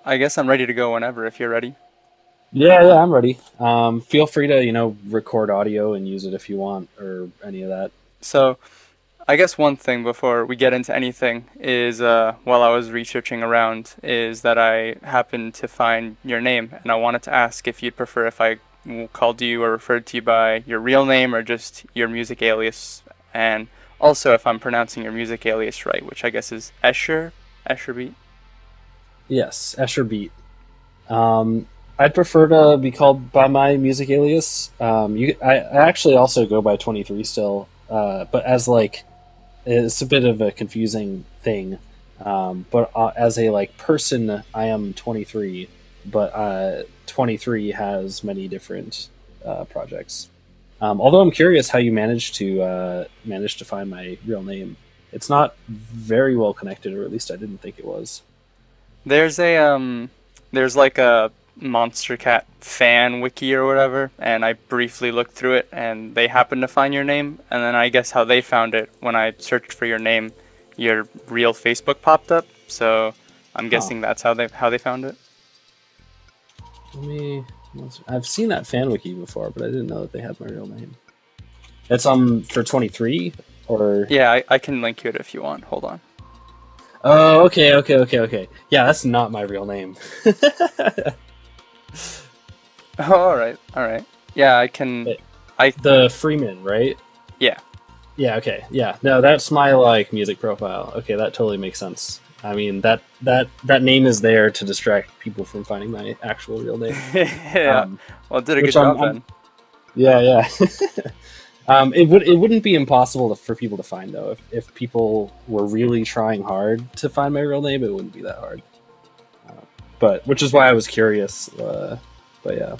I guess I'm ready to go whenever if you're ready. Yeah, I'm ready. Feel free to, record audio and use it if you want, or any of that. So, I guess one thing before we get into anything is while I was researching around is that I happened to find your name and I wanted to ask if you'd prefer if I called you or referred to you by your real name or just your music alias, and also if I'm pronouncing your music alias right, which I guess is Escher Beat. Yes, Escher Beat. I'd prefer to be called by my music alias. I actually also go by 23 still, but as like it's a bit of a confusing thing. But as a like person, I am 23, but 23 has many different projects. Although I'm curious how you managed to find my real name. It's not very well connected, or at least I didn't think it was. There's a there's like a Monstercat fan wiki or whatever, and I briefly looked through it, and they happened to find your name, and then I guess how they found it when I searched for your name, your real Facebook popped up. So I'm Huh. guessing that's how they found it. Let me. I've seen that fan wiki before, but I didn't know that they had my real name. It's for 23, or. Yeah, I can link you it if you want. Hold on. Oh, okay. Yeah, that's not my real name. Oh, all right. Yeah, I can. I The Freeman, right? yeah. Yeah, okay. Yeah. No, that's my like music profile. Okay, that totally makes sense. I mean, that name is there to distract people from finding my actual real name. Yeah. Um Well, did a good which job I'm then. yeah, yeah. It wouldn't be impossible for people to find though. If people were really trying hard to find my real name, it wouldn't be that hard. Uh, but which is why I was curious. But yeah,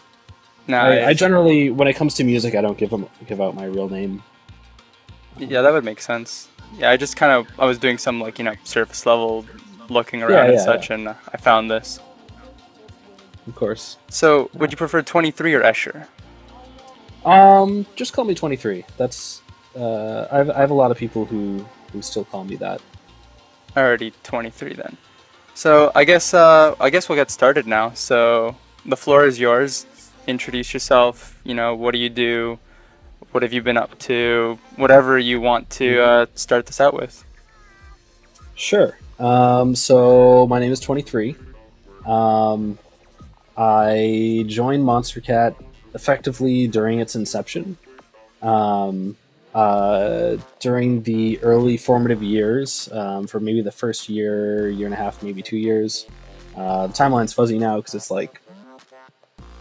I Nice. generally, when it comes to music, I don't give out my real name. Yeah, that would make sense. Yeah, I just kind of I was doing some like surface level looking Yeah, around and yeah, yeah. such, and I found this. Of course. So, Yeah. would you prefer 23 or Escher? Just call me 23. That's I have a lot of people who still call me that. Already 23 then. So I guess we'll get started now. So the floor is yours. Introduce yourself. What do you do? What have you been up to? Whatever you want to Mhm. start this out with. Sure. So my name is 23. Um, I joined Monstercat effectively during its inception. Um, During the early formative years, for maybe the first year and a half, maybe 2 years. The timeline's fuzzy now because it's like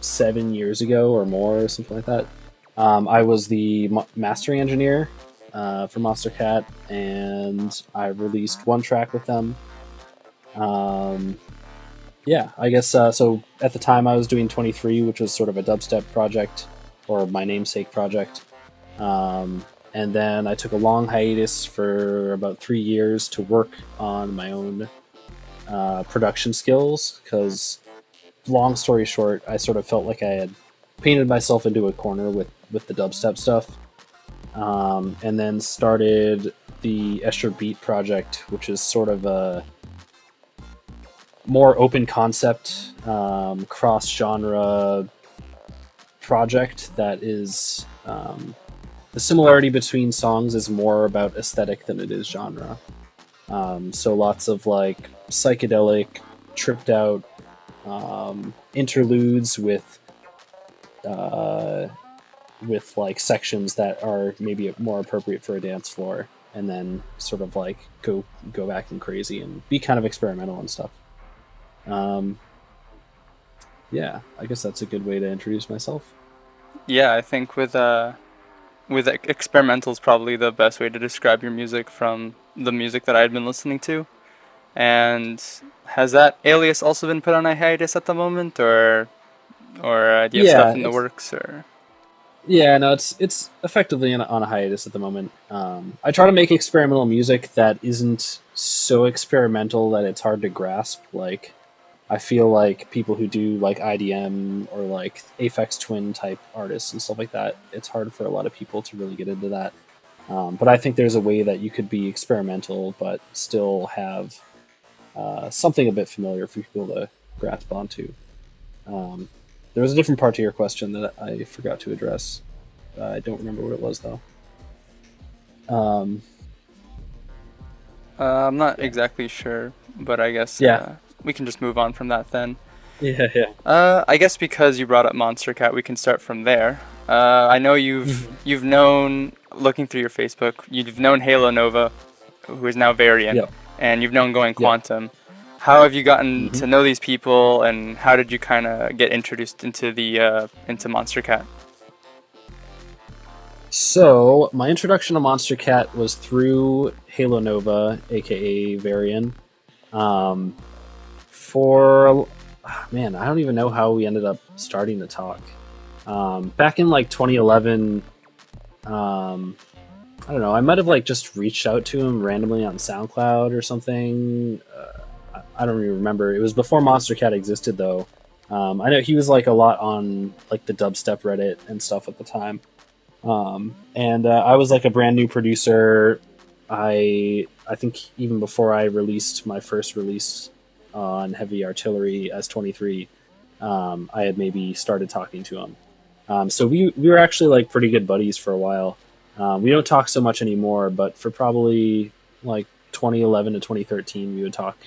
7 years ago or more, or something like that. I was the mastering engineer for Monstercat, and I released one track with them. Um, yeah, I guess so. At the time, I was doing 23, which was sort of a dubstep project, or my namesake project. And then I took a long hiatus for about 3 years to work on my own production skills because, long story short, I sort of felt like I had painted myself into a corner with the dubstep stuff. And then started the Escher Beat project, which is sort of a more open concept, cross genre project that is. The similarity between songs is more about aesthetic than it is genre. So lots of like psychedelic, tripped out interludes uh, with like sections that are maybe more appropriate for a dance floor, and then sort of like go back and crazy and be kind of experimental and stuff. Um, yeah, I guess that's a good way to introduce myself. Yeah, I think with experimental is probably the best way to describe your music from the music that I had been listening to. And has that alias also been put on a hiatus at the moment, or do you have stuff Yeah, in the it's works, or? Yeah, no, it's effectively on a hiatus at the moment. I try to make experimental music that isn't so experimental that it's hard to grasp. Like, I feel like people who do like IDM or like Aphex Twin type artists and stuff like that, it's hard for a lot of people to really get into that. But I think there's a way that you could be experimental but still have something a bit familiar for people grasp onto. Um, there was a different part to your question that I forgot to address. I don't remember what it was though. Um, I'm not yeah, exactly sure, but I guess yeah, we can just move on from that then. yeah, yeah. I guess because you brought up Monstercat, we can start from there. I know Mm-hmm. you've known, looking through your Facebook, you've known Halo Nova, who is now Varian, Yep, and you've known Going yep. Quantum. How have you gotten Mm-hmm. to know these people, and how did you kind of get introduced into the into Monstercat? So my introduction to Monstercat was through Halo Nova, aka Varian. Um, for man, I don't even know how we ended up starting to talk. Back in like 2011, I don't know. I might have like just reached out to him randomly on SoundCloud or something. I don't even remember. It was before Monstercat existed, though. I know he was like a lot on like the dubstep Reddit and stuff at the time. And I was like a brand new producer. I think even before I released my first release on Heavy Artillery S23, I had maybe started talking to him. So we were actually like pretty good buddies for a while. We don't talk so much anymore, but for probably like 2011 to 2013, we would talk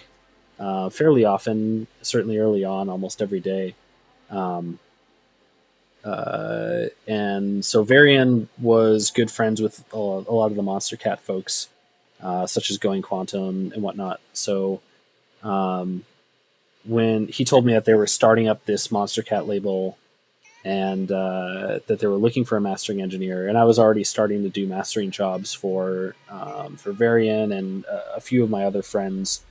fairly often. Certainly early on, almost every day. Um, and so Varian was good friends with a lot of the Monstercat folks, such as Going Quantum and whatnot. So um, when he told me that they were starting up this Monstercat label and that they were looking for a mastering engineer, and I was already starting to do mastering jobs for Varian and a few of my other friends.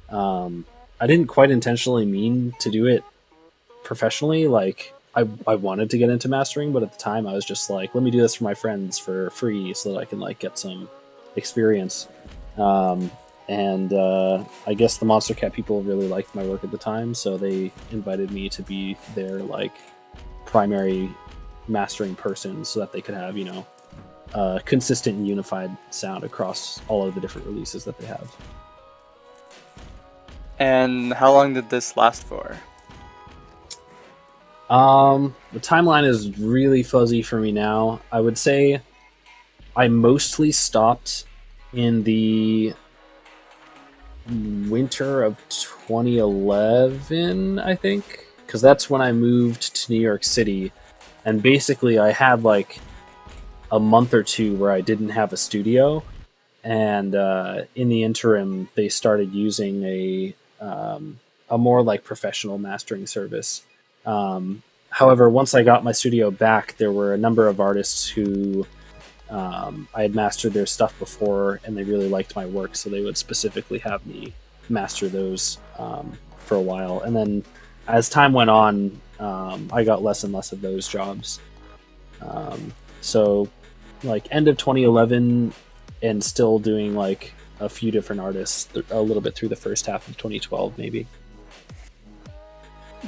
Um, I didn't quite intentionally mean to do it professionally. Like I wanted to get into mastering, but at the time I was just like, let me do this for my friends for free so that I can like get some experience. Um, and I guess the Monstercat people really liked my work at the time, so they invited me to be their like primary mastering person so that they could have, consistent and unified sound across all of the different releases that they have. And how long did this last for? The timeline is really fuzzy for me now. I would say I mostly stopped in the winter of 2011, I think, because that's when I moved to New York City. And basically, I had like a month or two where I didn't have a studio. And in the interim, they started using a more like professional mastering service. However, once I got my studio back, there were a number of artists who I had mastered their stuff before, and they really liked my work, so they would specifically have me master those for a while. And then as time went on, I got less and less of those jobs. So, like end of 2011, and still doing like a few different artists a little bit through the first half of 2012, maybe.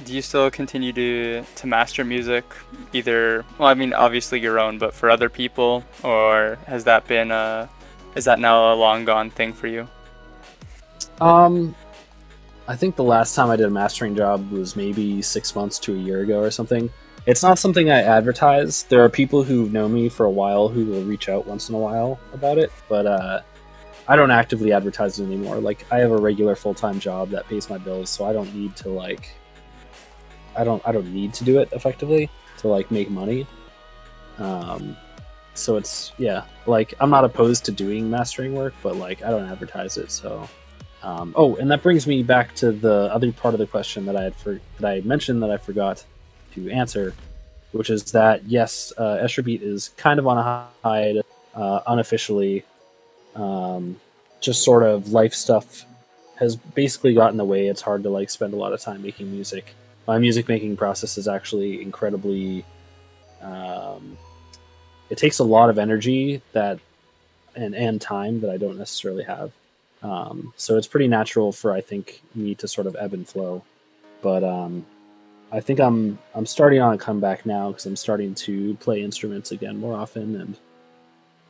Do you still continue to master music, either? Well, I mean, obviously your own, but for other people, or has that been is that now a long gone thing for you? Um, I think the last time I did a mastering job was maybe 6 months to a year ago or something. It's not something I advertise. There are people who know me for a while who will reach out once in a while about it, but I don't actively advertise it anymore. Like I have a regular full time job that pays my bills, so I don't need to like I don't need to do it effectively to like make money. Um, so it's yeah, like I'm not opposed to doing mastering work, but like I don't advertise it. So oh, and that brings me back to the other part of the question that that I mentioned that I forgot to answer, which is that yes, Escher Beat is kind of on a hide unofficially. Um, just sort of life stuff has basically gotten in the way. It's hard to like spend a lot of time making music. My music making process is actually incredibly. Um, it takes a lot of energy that and time that I don't necessarily have. So it's pretty natural for I think me to sort of ebb and flow. But I think I'm starting on a comeback now because I'm starting to play instruments again more often. And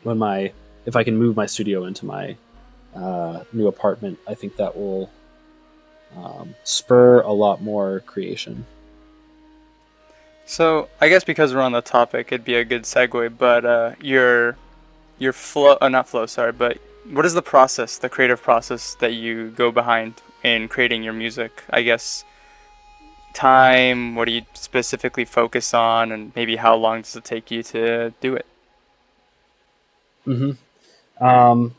when my if I can move my studio into my new apartment, I think that will spur a lot more creation. So I guess because we're on the topic, it'd be a good segue. But your flow, not flow, sorry, but what is the process, the creative process that you go behind in creating your music? I guess time. What do you specifically focus on, and maybe how long does it take you to do it? hmm Um,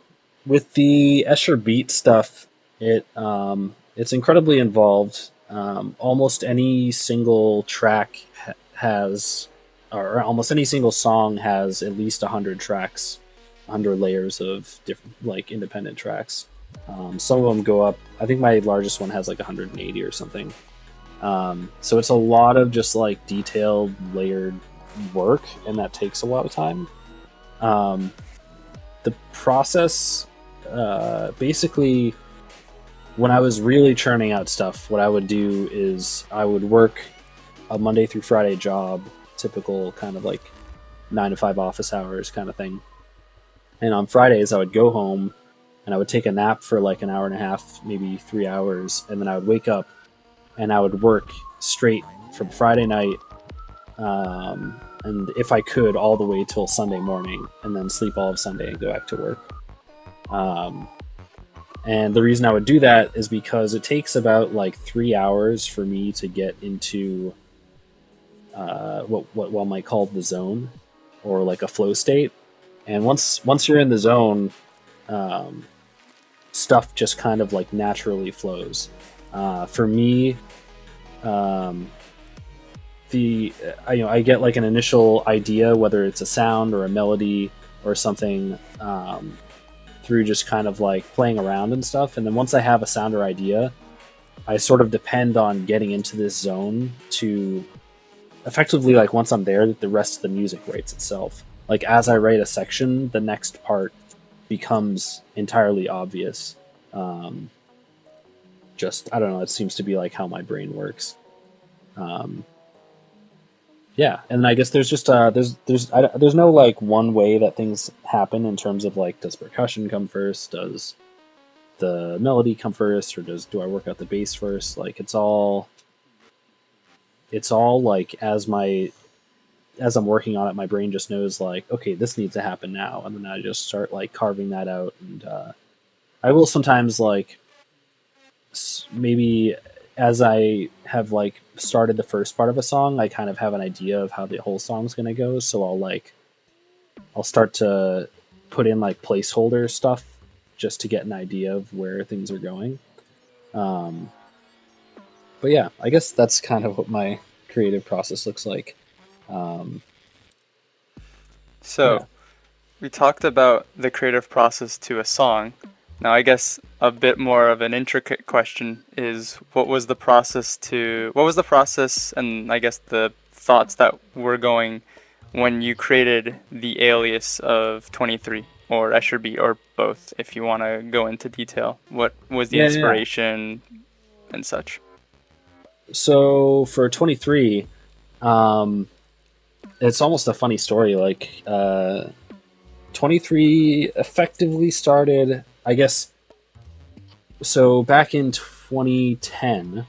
with the Escher beat stuff, it's incredibly involved. Almost any single track has, or almost any single song has at least 100 tracks, 100 layers of different like independent tracks. Some of them go up. I think my largest one has like 180 or something. So it's a lot of just like detailed, layered work, and that takes a lot of time. Um, the process, basically, when I was really churning out stuff, what I would do is I would work a Monday through Friday job, typical kind of like 9 to 5 office hours kind of thing. And on Fridays, I would go home and I would take a nap for like an hour and a half, maybe 3 hours, and then I would wake up and I would work straight from Friday night, and if I could, all the way till Sunday morning, and then sleep all of Sunday and go back to work. Um, and the reason I would do that is because it takes about like 3 hours for me to get into what one might call the zone, or like a flow state. And once you're in the zone, um, stuff just kind of like naturally flows. For me, um, I get like an initial idea, whether it's a sound or a melody or something, through just kind of like playing around and stuff. And then once I have a sound or idea, I sort of depend on getting into this zone to effectively, like, once I'm there, the rest of the music writes itself. Like as I write a section, the next part becomes entirely obvious. Um, just I don't know. It seems to be like how my brain works. Um, yeah, and I guess there's just there's no like one way that things happen in terms of like, does percussion come first, does the melody come first, or do I work out the bass first? Like it's all like as I'm working on it, my brain just knows like, okay, this needs to happen now, and then I just start like carving that out. And I will sometimes like maybe as I have like started the first part of a song, I kind of have an idea of how the whole song's gonna go. So I'll start to put in like placeholder stuff just to get an idea of where things are going. Um, but yeah, I guess that's kind of what my creative process looks like. Um, yeah. So we talked about the creative process to a song. Now, I guess a bit more of an intricate question is what was the process and I guess the thoughts that were going when you created the alias of 23 or Escher beat or both, if you want to go into detail. What was the Yeah, yeah. inspiration and such? So for 23, um, it's almost a funny story. Like 23 effectively started, I guess. So back in 2010,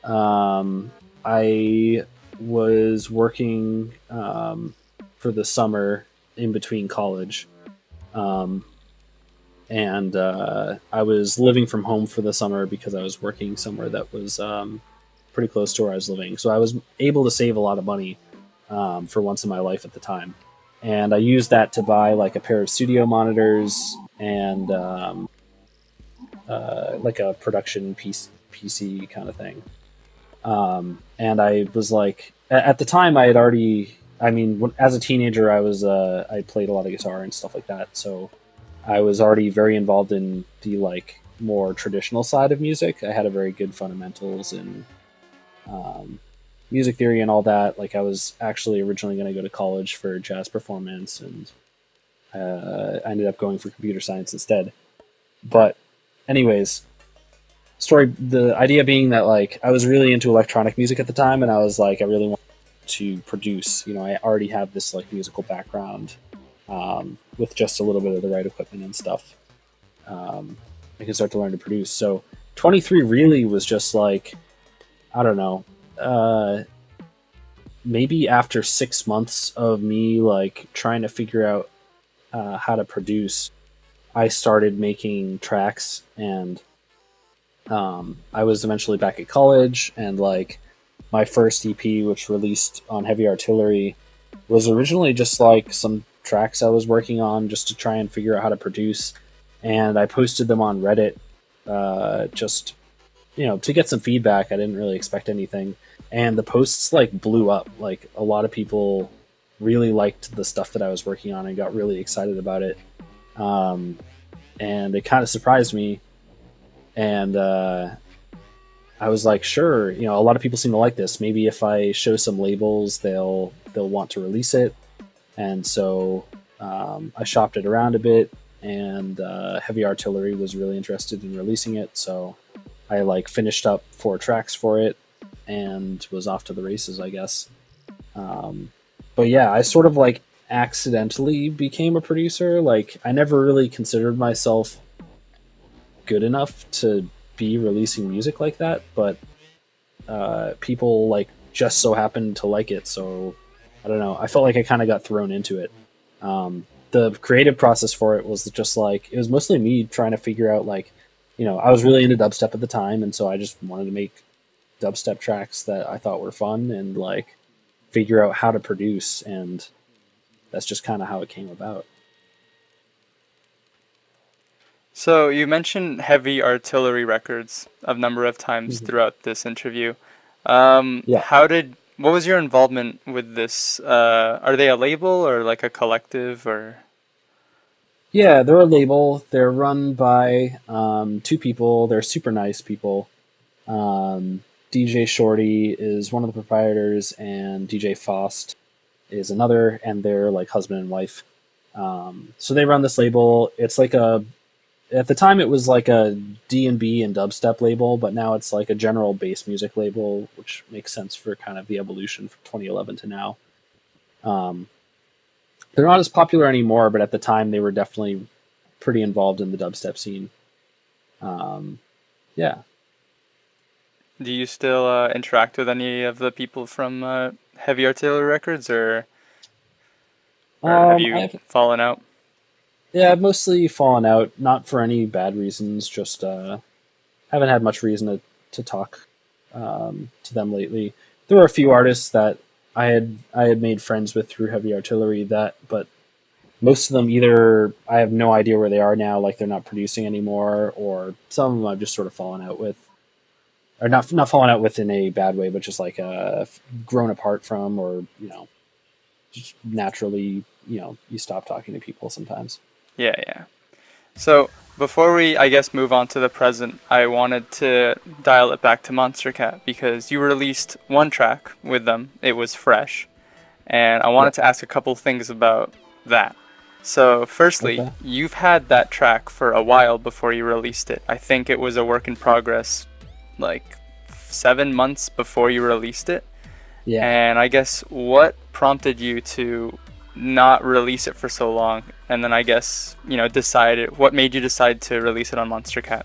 I was working for the summer in between college. Um, and I was living from home for the summer because I was working somewhere that was pretty close to where I was living. So I was able to save a lot of money for once in my life at the time. And I used that to buy like a pair of studio monitors and like a production PC kind of thing. And I was like, at the time, I had already. I mean, as a teenager, I played a lot of guitar and stuff like that. So I was already very involved in the like more traditional side of music. I had a very good fundamentals in um, music theory and all that. Like I was actually originally going to go to college for jazz performance, and I ended up going for computer science instead. But anyways, the idea being that like I was really into electronic music at the time, and I was like, I really want to produce. I already have this like musical background, with just a little bit of the right equipment and stuff. um, I can start to learn to produce. So 23 really was just like, I don't know, maybe after 6 months of me like trying to figure out how to produce, I started making tracks, and I was eventually back at college, and like my first EP, which released on Heavy Artillery, was originally just like some tracks I was working on just to try and figure out how to produce, and I posted them on Reddit, just to get some feedback. I didn't really expect anything, and the posts like blew up. Like a lot of people really liked the stuff that I was working on and got really excited about it, and it kind of surprised me. And I was like, sure, a lot of people seem to like this. Maybe if I show some labels, they'll want to release it. And so I shopped it around a bit, and Heavy Artillery was really interested in releasing it. So I like finished up 4 tracks for it and was off to the races, I guess. But yeah, I sort of like accidentally became a producer. Like I never really considered myself good enough to be releasing music like that, but people like just so happened to like it. So I don't know. I felt like I kind of got thrown into it. The creative process for it was just like, it was mostly me trying to figure out like, I was really into dubstep at the time, and so I just wanted to make dubstep tracks that I thought were fun and like figure out how to produce, and that's just kind of how it came about. So you mentioned Heavy Artillery Records a number of times Mm-hmm. throughout this interview. Yeah. What was your involvement with this? Are they a label or like a collective or? Yeah, they're a label. They're run by 2 people. They're super nice people. DJ Shorty is one of the proprietors, and DJ Faust is another, and they're like husband and wife. So they run this label. It's like at the time it was like a D&B and dubstep label, but now it's like a general bass music label, which makes sense for kind of the evolution from 2011 to now. Um, they're not as popular anymore, but at the time they were definitely pretty involved in the dubstep scene. Um, yeah. Do you still interact with any of the people from Heavy Artillery Records, or have you I've fallen out? Yeah, I've mostly fallen out, not for any bad reasons, just haven't had much reason to talk to them lately. There were a few artists that I had made friends with through Heavy Artillery, but most of them, either I have no idea where they are now, like they're not producing anymore, or some of them I've just sort of fallen out with, or not fallen out with in a bad way, but just like grown apart from, or just naturally, you stop talking to people sometimes. Yeah, yeah. So before we, I guess, move on to the present, I wanted to dial it back to Monstercat because you released one track with them. It was fresh, and I Yeah. wanted to ask a couple things about that. So, firstly, Okay. you've had that track for a while before you released it. I think it was a work in progress, like 7 months before you released it. Yeah. And I guess what prompted you to not release it for so long? And then I guess, what made you decide to release it on Monstercat?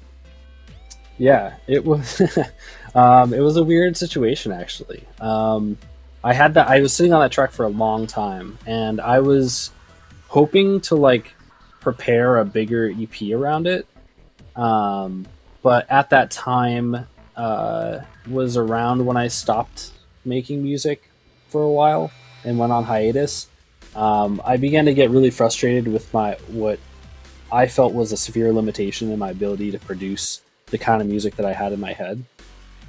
Yeah, it was it was a weird situation actually. I was sitting on that track for a long time, and I was hoping to like prepare a bigger EP around it. Um, but at that time was around when I stopped making music for a while and went on hiatus. I began to get really frustrated with my what I felt was a severe limitation in my ability to produce the kind of music that I had in my head.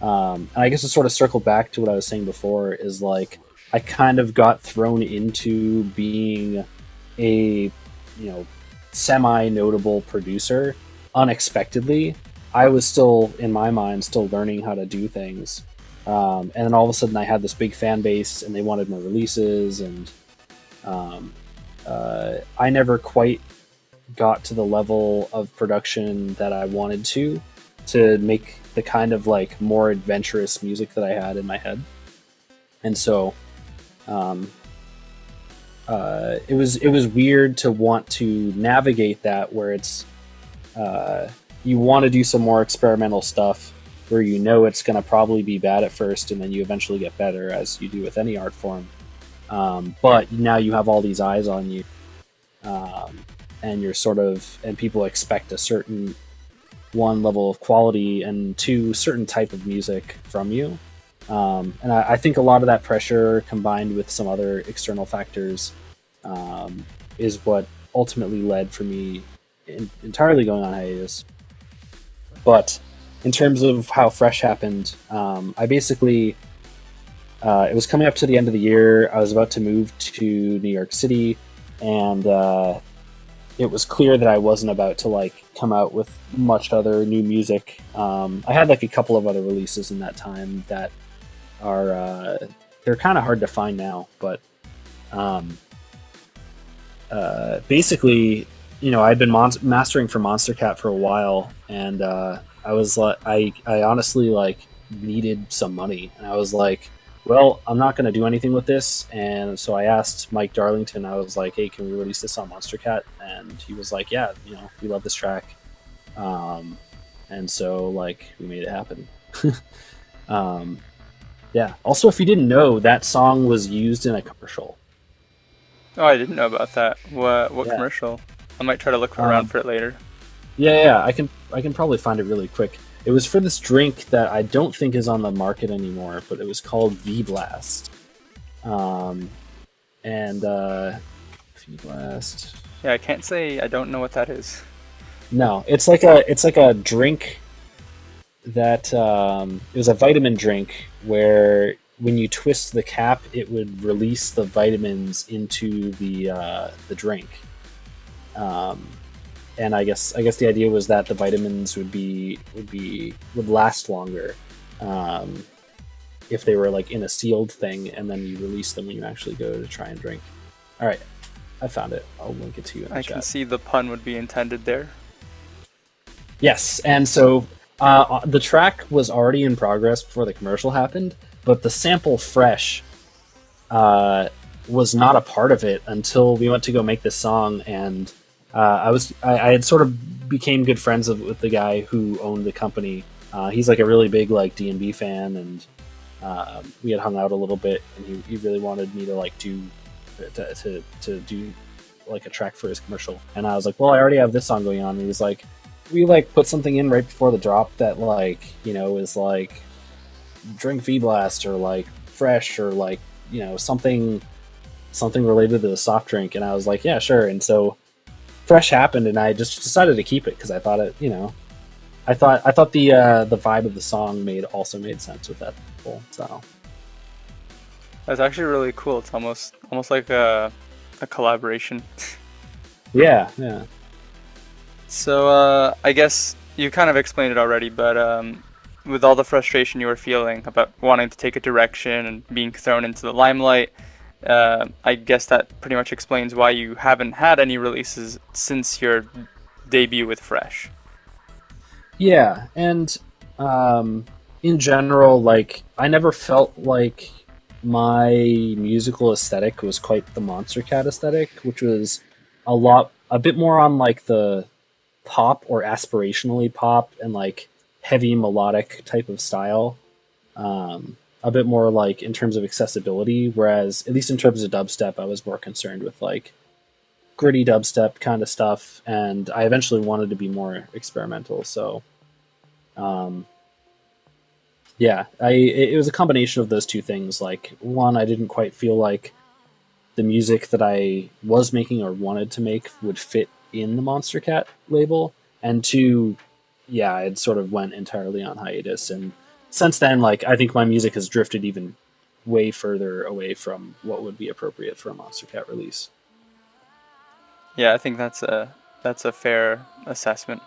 And I guess to sort of circle back to what I was saying before is like I kind of got thrown into being a semi notable producer unexpectedly. I was still in my mind still learning how to do things, and then all of a sudden I had this big fan base and they wanted more releases, and um, I never quite got to the level of production that I wanted to make the kind of like more adventurous music that I had in my head. And so um, it was weird to want to navigate that where it's uh, you want to do some more experimental stuff where you know it's going to probably be bad at first, and then you eventually get better, as you do with any art form. But now you have all these eyes on you, um, and you're sort of, and people expect a certain one level of quality and two certain type of music from you. And I think a lot of that pressure combined with some other external factors is what ultimately led for me entirely going on hiatus. But in terms of how Fresh happened, I basically it was coming up to the end of the year. I was about to move to New York City, and it was clear that I wasn't about to like come out with much other new music. I had like a couple of other releases in that time that are they're kind of hard to find now, but um, basically, you know, I'd been mastering for Monstercat for a while, and I was like, I honestly like needed some money, and I was like, well, I'm not going to do anything with this, and so I asked Mike Darlington. I was like, hey, can we release this on Monstercat? And he was like, yeah, you know, we love this track, um, and so like we made it happen. um, yeah. Also, if you didn't know, that song was used in a commercial. Oh, I didn't know about that. What Yeah. commercial? I might try to look around Um, for it later. yeah. I can probably find it really quick. It was for this drink that I don't think is on the market anymore, but it was called V Blast. Um, and V Blast. Yeah, I can't say I don't know what that is. No, it's like a drink that it was a vitamin drink where when you twist the cap, it would release the vitamins into the drink. Um, and I guess the idea was that the vitamins would last longer um, if they were like in a sealed thing, and then you release them when you actually go to try and drink. All right, I found it. I'll link it to you in the I can chat. see the pun would be intended there. Yes, and so the track was already in progress before the commercial happened, but the sample Fresh uh, was not a part of it until we went to go make this song, and I had sort of became good friends with the guy who owned the company. He's like a really big like D&B fan, and we had hung out a little bit, and he really wanted me to like do to do like a track for his commercial, and I was like, well, I already have this song going on, and he was like, we like put something in right before the drop that like you know is like drink V Blast or like Fresh or like you know something related to the soft drink, and I was like, yeah, sure. And so Fresh happened, and I just decided to keep it because I thought it, you know, I thought the vibe of the song made sense with that people. So That's actually really cool. It's almost like a collaboration. yeah, yeah. So I guess you kind of explained it already, but with all the frustration you were feeling about wanting to take a direction and being thrown into the limelight, I guess that pretty much explains why you haven't had any releases since your debut with Fresh. Yeah, and um, in general, like I never felt like my musical aesthetic was quite the Monster Cat aesthetic, which was a bit more on like the pop or aspirationally pop and like heavy melodic type of style. A bit more like in terms of accessibility, whereas at least in terms of dubstep, I was more concerned with like gritty dubstep kind of stuff, and I eventually wanted to be more experimental. So um, yeah, it was a combination of those two things. Like one, I didn't quite feel like the music that I was making or wanted to make would fit in the Monster Cat label, and two, yeah, it sort of went entirely on hiatus. And since then, like I think my music has drifted even way further away from what would be appropriate for a Monster Cat release. Yeah, I think that's a fair assessment.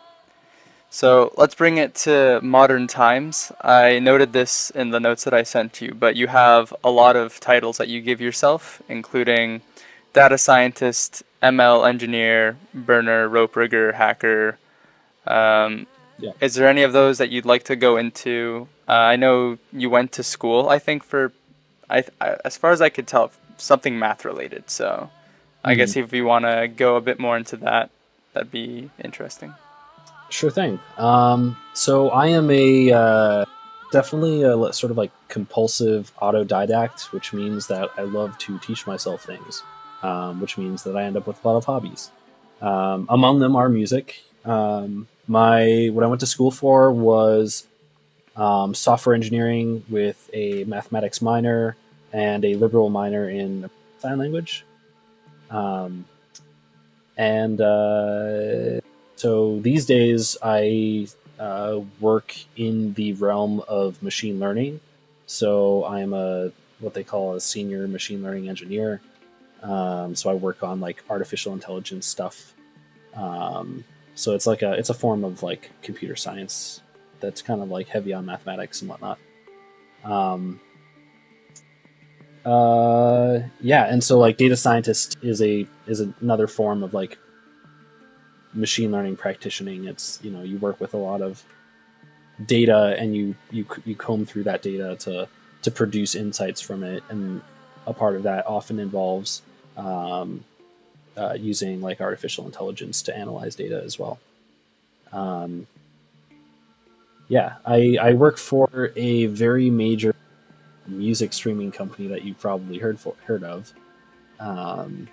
So let's bring it to modern times. I noted this in the notes that I sent to you, but you have a lot of titles that you give yourself, including data scientist, ML engineer, burner, rope rigger, hacker. Um, Yeah. is there any of those that you'd like to go into? I know you went to school, I think, for, as far as I could tell, something math related. So I Mm. guess if you want to go a bit more into that, that'd be interesting. Sure thing. So I am a definitely a sort of like compulsive autodidact, which means that I love to teach myself things, which means that I end up with a lot of hobbies. Among them are music. My what I went to school for was software engineering with a mathematics minor and a liberal minor in sign language. Um, and so these days I work in the realm of machine learning. So I'm a what they call a senior machine learning engineer. So I work on like artificial intelligence stuff. Um, so it's a form of like computer science that's kind of like heavy on mathematics and whatnot. Um, yeah, and so like data scientist is another form of like machine learning practitioning. It's you work with a lot of data and you comb through that data to produce insights from it, and a part of that often involves um, using like artificial intelligence to analyze data as well. Um, yeah, I work for a very major music streaming company that you've probably heard of. Um,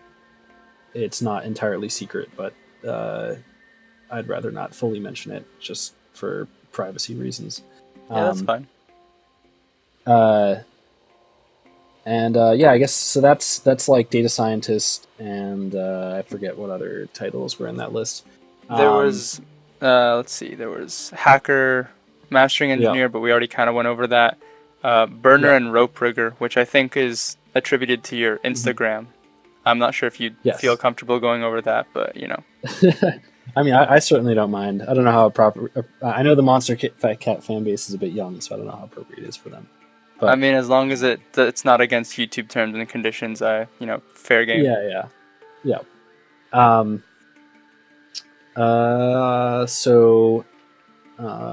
it's not entirely secret, but uh, I'd rather not fully mention it just for privacy reasons. Yeah, that's Um, fine. uh, and yeah, I guess so. That's like data scientist, and I forget what other titles were in that list. There Um, was, let's see, there was hacker, mastering yeah, engineer, but we already kind of went over that. Burner yeah, and rope rigger, which I think is attributed to your mhm, Instagram. I'm not sure if you'd feel yes. comfortable going over that, but you know. I mean, I certainly don't mind. I don't know how proper. I know the Monster Cat fan base is a bit young, so I don't know how appropriate it is for them. I But mean, as long as it's not against YouTube terms and conditions, fair game. yeah, yeah, yeah. Um, so what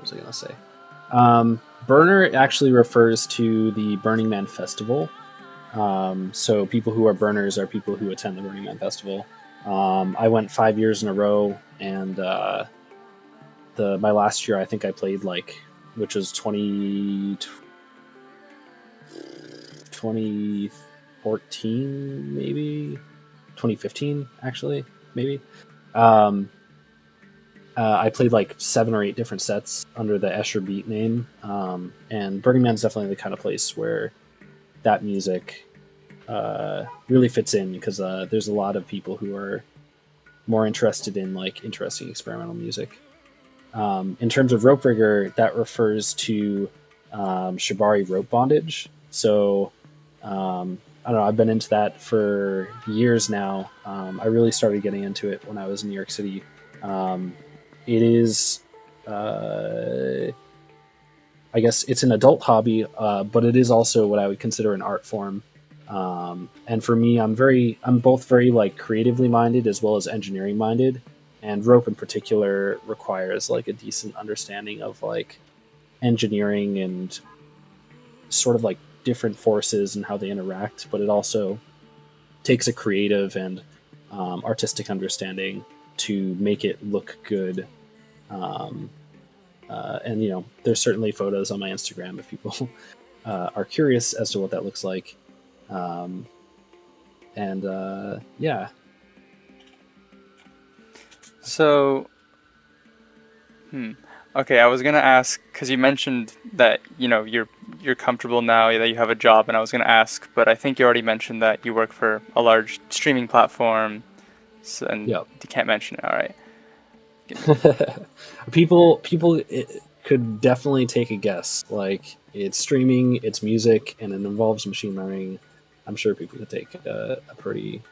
was I gonna say? Burner actually refers to the Burning Man Festival. So people who are burners are people who attend the Burning Man Festival. I went 5 years in a row, and the my last year I think I played like, which was 2014 maybe 2015 actually maybe. Um, I played like 7 or 8 different sets under the Escher beat name, and Burning Man is definitely the kind of place where that music really fits in because there's a lot of people who are more interested in like interesting experimental music. In terms of rope rigger, that refers to shibari rope bondage. So I don't know. I've been into that for years now. I really started getting into it when I was in New York City. Um, it is, uh, I guess, it's an adult hobby, but it is also what I would consider an art form. And for me, I'm both very like creatively minded as well as engineering minded. And rope in particular requires like a decent understanding of like engineering and sort of like different forces and how they interact, but it also takes a creative and artistic understanding to make it look good. Um, and there's certainly photos on my Instagram if people are curious as to what that looks like. Um, and yeah, So, okay, I was gonna ask because you mentioned that you're comfortable now that you have a job, and I was gonna ask, but I think you already mentioned that you work for a large streaming platform, so, and yeah. you can't mention it. All right. People could definitely take a guess. Like it's streaming, it's music, and it involves machine learning. I'm sure people could take a pretty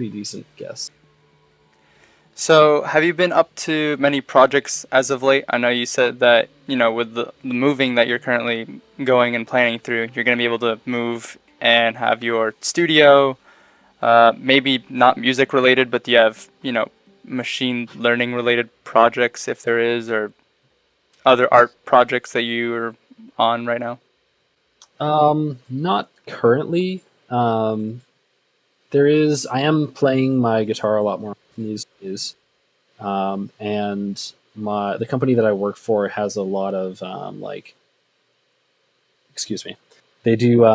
decent guess. So, have you been up to many projects as of late? I know you said that, with the moving that you're currently going and planning through, you're going to be able to move and have your studio, maybe not music related, but do you have, machine learning related projects if there is, or other art projects that you are on right now? Not currently. Um, There is. I am playing my guitar a lot more these days, and the company that I work for has a lot of excuse me, they do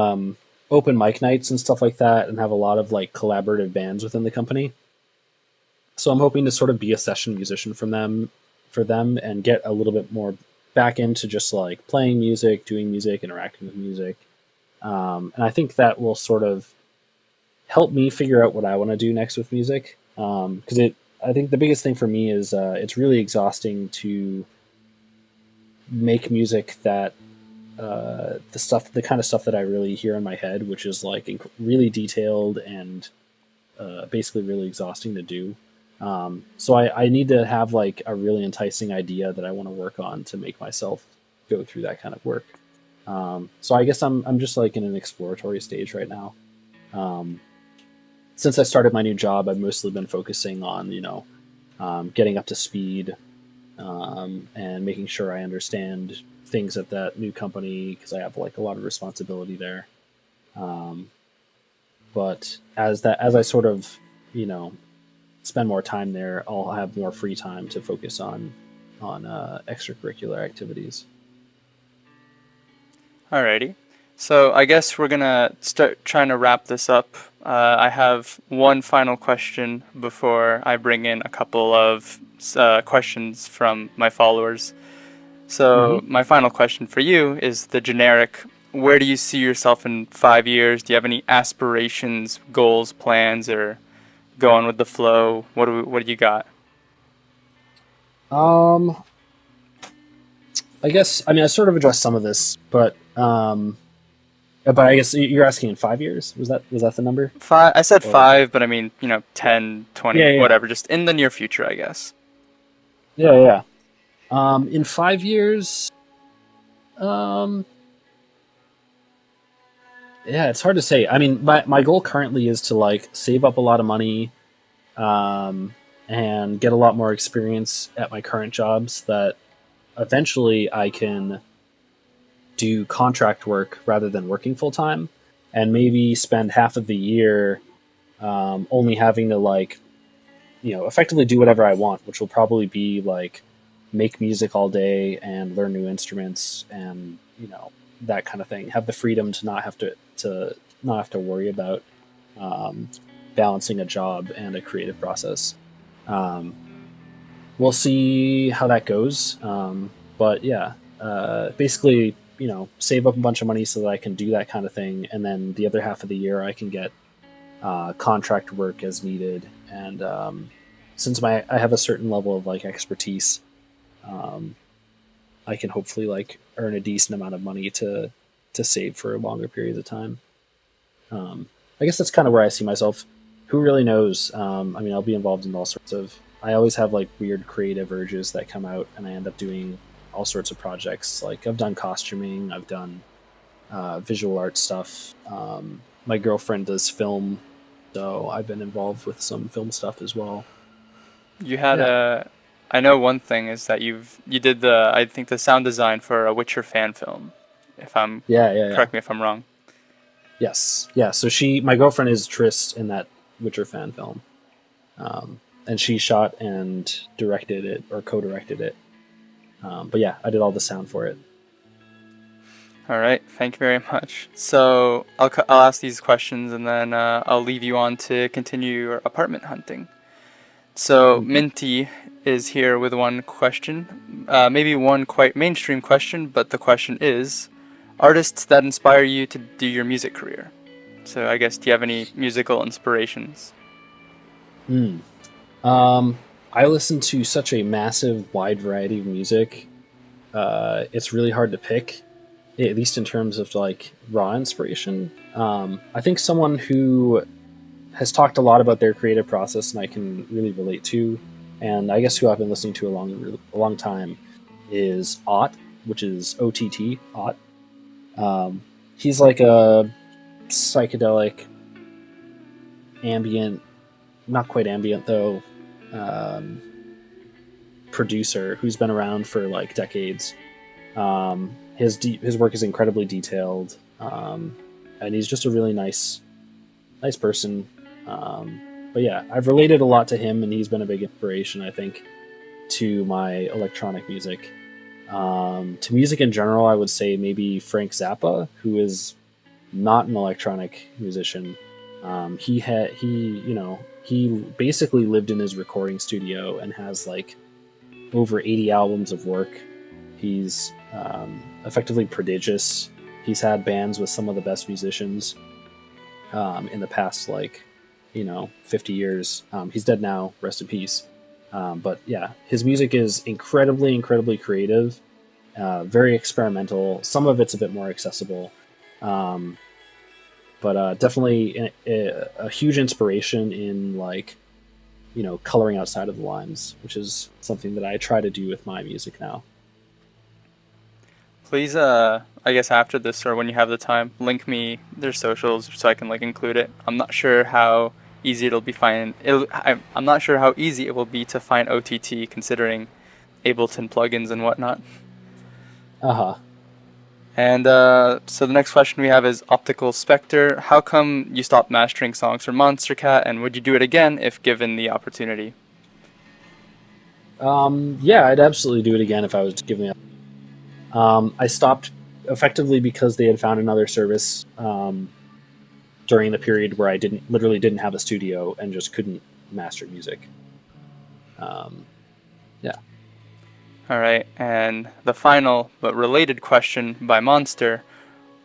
open mic nights and stuff like that, and have a lot of like collaborative bands within the company. So I'm hoping to sort of be a session musician for them, and get a little bit more back into just like playing music, doing music, interacting with music, and I think that will sort of help me figure out what I want to do next with music. Because I think the biggest thing for me is it's really exhausting to make music that the kind of stuff that I really hear in my head, which is like really detailed and basically really exhausting to do. So I need to have like a really enticing idea that I want to work on to make myself go through that kind of work. So I guess I'm just like in an exploratory stage right now. Um, since I started my new job, I've mostly been focusing on getting up to speed, and making sure I understand things at that new company because I have like a lot of responsibility there. Um, but as I sort of you know spend more time there, I'll have more free time to focus on extracurricular activities. Alrighty. So I guess we're gonna start trying to wrap this up. I have one final question before I bring in a couple of questions from my followers. Mm-hmm. So my final question for you is the generic: where do you see yourself in 5 years? Do you have any aspirations, goals, plans, or going with the flow? What do you got? Um, I guess I mean I sort of addressed some of this, but I guess you're asking in 5 years. Was that the number? Five. I said Or 5, but I mean, 10, 20, yeah, yeah, whatever. Just in the near future, I guess. yeah, yeah. In 5 years, um, yeah, it's hard to say. I mean, my goal currently is to like save up a lot of money, um, and get a lot more experience at my current jobs. That eventually I can do contract work rather than working full time, and maybe spend half of the year only having to like effectively do whatever I want, which will probably be like make music all day and learn new instruments and that kind of thing. Have the freedom to not have to worry about um, balancing a job and a creative process. Um, we'll see how that goes, but yeah, basically, save up a bunch of money so that I can do that kind of thing, and then the other half of the year I can get contract work as needed. And since I have a certain level of like expertise, um, I can hopefully like earn a decent amount of money to save for longer periods of time. Um, I guess that's kind of where I see myself. Who really knows? I mean, I'll be involved in all sorts of. I always have like weird creative urges that come out, and I end up doing all sorts of projects. Like I've done costuming, I've done visual art stuff. My girlfriend does film, so I've been involved with some film stuff as well. You had Yeah, a. I know one thing is that you did I think the sound design for a Witcher fan film. If I'm yeah, yeah, yeah. Correct me if I'm wrong. Yes, yeah. So my girlfriend is Triss in that Witcher fan film, and she shot and directed it or co-directed it. But yeah, I did all the sound for it. All right, thank you very much. So I'll ask these questions and then I'll leave you on to continue your apartment hunting. So Mm-hmm. Minty is here with one question, maybe one quite mainstream question, but the question is, artists that inspire you to do your music career. So I guess, do you have any musical inspirations? Mm. I listen to such a massive, wide variety of music. It's really hard to pick, at least in terms of like raw inspiration. I think someone who has talked a lot about their creative process and I can really relate to, and I guess who I've been listening to a long time, is Ott, which is OTT Ott. He's like a psychedelic ambient, not quite ambient though, um, producer who's been around for like decades. His work is incredibly detailed, and he's just a really nice person. But yeah, I've related a lot to him, and he's been a big inspiration, I think, to my electronic music. To music in general, I would say maybe Frank Zappa, who is not an electronic musician. He basically lived in his recording studio and has like over 80 albums of work. He's effectively prodigious. He's had bands with some of the best musicians in the past, 50 years. He's dead now, rest in peace. But yeah, his music is incredibly, incredibly creative, very experimental. Some of it's a bit more accessible, um, but definitely a huge inspiration in coloring outside of the lines, which is something that I try to do with my music now. Please, I guess after this or when you have the time, link me their socials so I can like include it. I'm not sure how easy it'll be find. I'm not sure how easy it will be to find OTT considering Ableton plugins and whatnot. Uh huh. And so the next question we have is OpticalSpectre. How come you stopped mastering songs for Monstercat, and would you do it again if given the opportunity? Yeah, I'd absolutely do it again if I was given the. I stopped effectively because they had found another service during the period where I didn't have a studio and just couldn't master music. Um, yeah. All right, and the final but related question by Monster.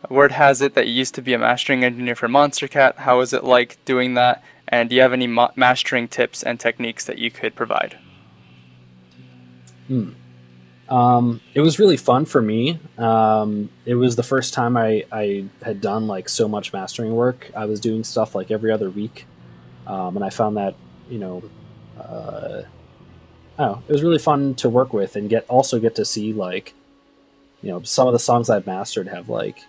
Word has it that you used to be a mastering engineer for Monstercat. How was it like doing that? And do you have any mastering tips and techniques that you could provide? Hmm. It was really fun for me. It was the first time I had done like so much mastering work. I was doing stuff like every other week, and I found that you know, uh, I don't know, it was really fun to work with and get to see some of the songs I've mastered have like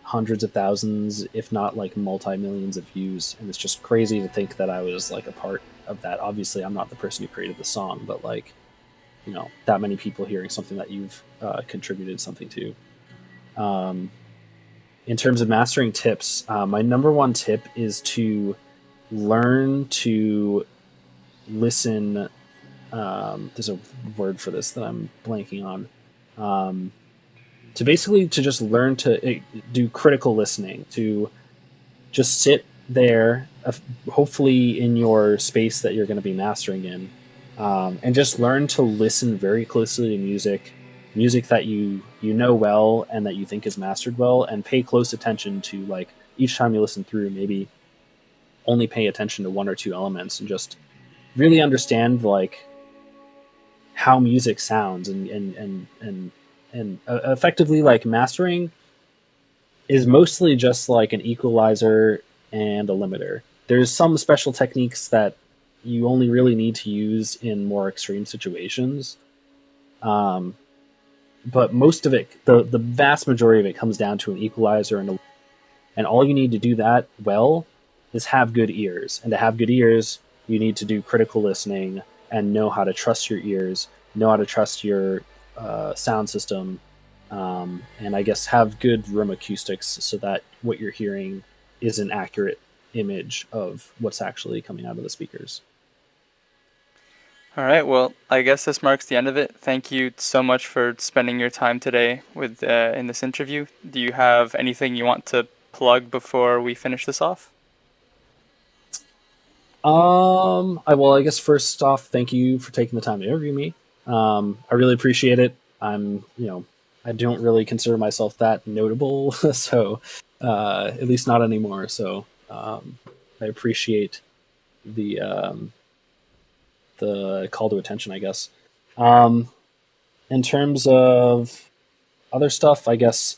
hundreds of thousands, if not like multi millions of views, and it's just crazy to think that I was like a part of that. Obviously, I'm not the person who created the song, but that many people hearing something that you've contributed something to. Um, in terms of mastering tips, my number one tip is to learn to listen. There's a word for this that I'm blanking on. Um, to just learn to do critical listening, to just sit there, hopefully in your space that you're going to be mastering in, and just learn to listen very closely to music that you know well and that you think is mastered well, and pay close attention to like each time you listen through, maybe only pay attention to one or two elements and just really understand like how music sounds and effectively like mastering is mostly just like an equalizer and a limiter. There's some special techniques that you only really need to use in more extreme situations. Um, but most of it, the vast majority of it, comes down to an equalizer and all you need to do that well is have good ears. And to have good ears, you need to do critical listening and know how to trust your ears, know how to trust your sound system, and I guess have good room acoustics so that what you're hearing is an accurate image of what's actually coming out of the speakers. All right, well, I guess this marks the end of it. Thank you so much for spending your time today with in this interview. Do you have anything you want to plug before we finish this off? I guess first off, thank you for taking the time to interview me. I really appreciate it. I don't really consider myself that notable, so at least not anymore. So I appreciate the the call to attention, I guess. Um, in terms of other stuff, I guess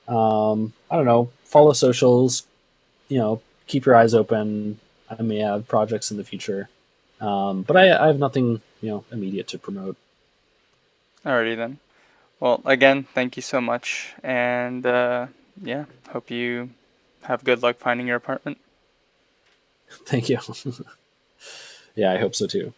I don't know. Follow socials. Keep your eyes open. I may have projects in the future, but I have nothing immediate to promote. Alrighty then. Well, again, thank you so much, and yeah, hope you have good luck finding your apartment. Thank you. Yeah, I hope so too.